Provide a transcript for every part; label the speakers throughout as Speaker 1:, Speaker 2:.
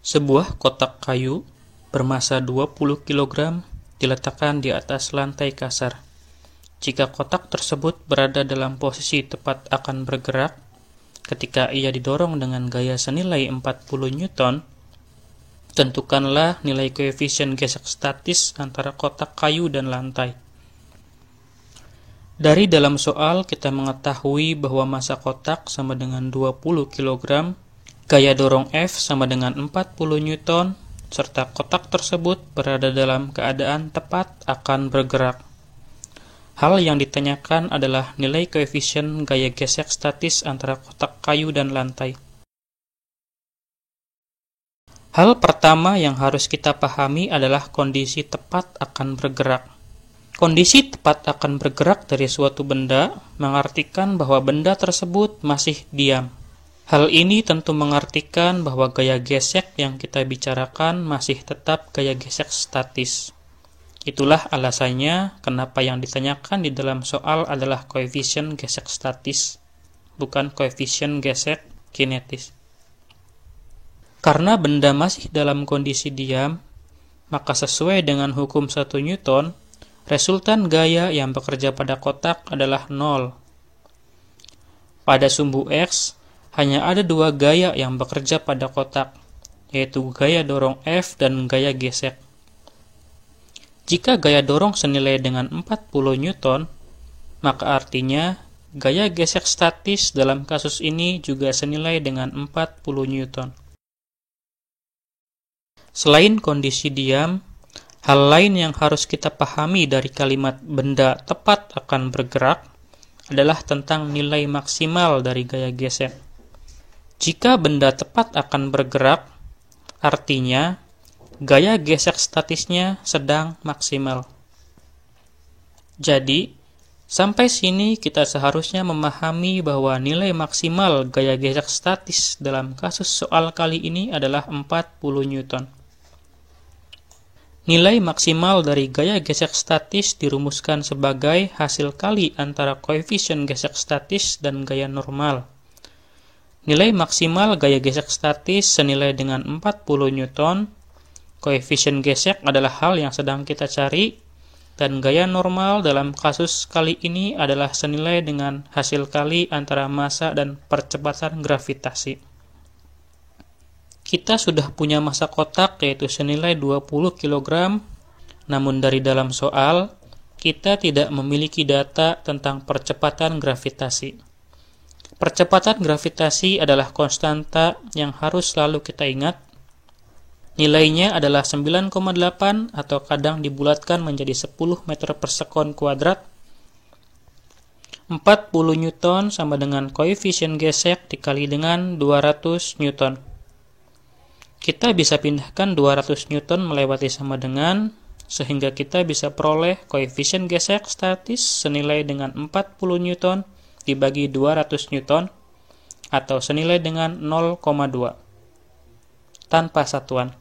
Speaker 1: Sebuah kotak kayu bermassa 20 kg diletakkan di atas lantai kasar. Jika kotak tersebut berada dalam posisi tepat akan bergerak, ketika ia didorong dengan gaya senilai 40 Newton, tentukanlah nilai koefisien gesek statis antara kotak kayu dan lantai. Dari dalam soal kita mengetahui bahwa massa kotak sama dengan 20 kg, gaya dorong F sama dengan 40 Newton, serta kotak tersebut berada dalam keadaan tepat akan bergerak. Hal yang ditanyakan adalah nilai koefisien gaya gesek statis antara kotak kayu dan lantai. Hal pertama yang harus kita pahami adalah kondisi tepat akan bergerak. Kondisi tepat akan bergerak dari suatu benda mengartikan bahwa benda tersebut masih diam. Hal ini tentu mengartikan bahwa gaya gesek yang kita bicarakan masih tetap gaya gesek statis. Itulah alasannya kenapa yang ditanyakan di dalam soal adalah koefisien gesek statis, bukan koefisien gesek kinetis. Karena benda masih dalam kondisi diam, maka sesuai dengan hukum 1 Newton, resultan gaya yang bekerja pada kotak adalah 0. Pada sumbu X, hanya ada dua gaya yang bekerja pada kotak, yaitu gaya dorong F dan gaya gesek. Jika gaya dorong senilai dengan 40 Newton, maka artinya gaya gesek statis dalam kasus ini juga senilai dengan 40 Newton. Selain kondisi diam, hal lain yang harus kita pahami dari kalimat benda tepat akan bergerak adalah tentang nilai maksimal dari gaya gesek. Jika benda tepat akan bergerak, artinya gaya gesek statisnya sedang maksimal. Jadi, sampai sini kita seharusnya memahami bahwa nilai maksimal gaya gesek statis dalam kasus soal kali ini adalah 40 Newton. Nilai maksimal dari gaya gesek statis dirumuskan sebagai hasil kali antara koefisien gesek statis dan gaya normal. Nilai maksimal gaya gesek statis senilai dengan 40 Newton, koefisien gesek adalah hal yang sedang kita cari, dan gaya normal dalam kasus kali ini adalah senilai dengan hasil kali antara massa dan percepatan gravitasi. Kita sudah punya massa kotak yaitu senilai 20 kg, namun dari dalam soal, kita tidak memiliki data tentang percepatan gravitasi. Percepatan gravitasi adalah konstanta yang harus selalu kita ingat. Nilainya adalah 9,8 atau kadang dibulatkan menjadi 10 meter per sekon kuadrat. 40 Newton sama dengan koefisien gesek dikali dengan 200 Newton. Kita bisa pindahkan 200 Newton melewati sama dengan, sehingga kita bisa peroleh koefisien gesek statis senilai dengan 40 Newton dibagi 200 Newton, atau senilai dengan 0,2, tanpa satuan.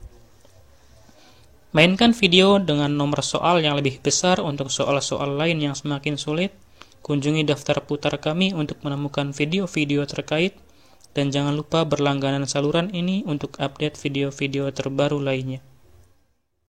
Speaker 1: Mainkan video dengan nomor soal yang lebih besar untuk soal-soal lain yang semakin sulit. Kunjungi daftar putar kami untuk menemukan video-video terkait, dan jangan lupa berlangganan saluran ini untuk update video-video terbaru lainnya.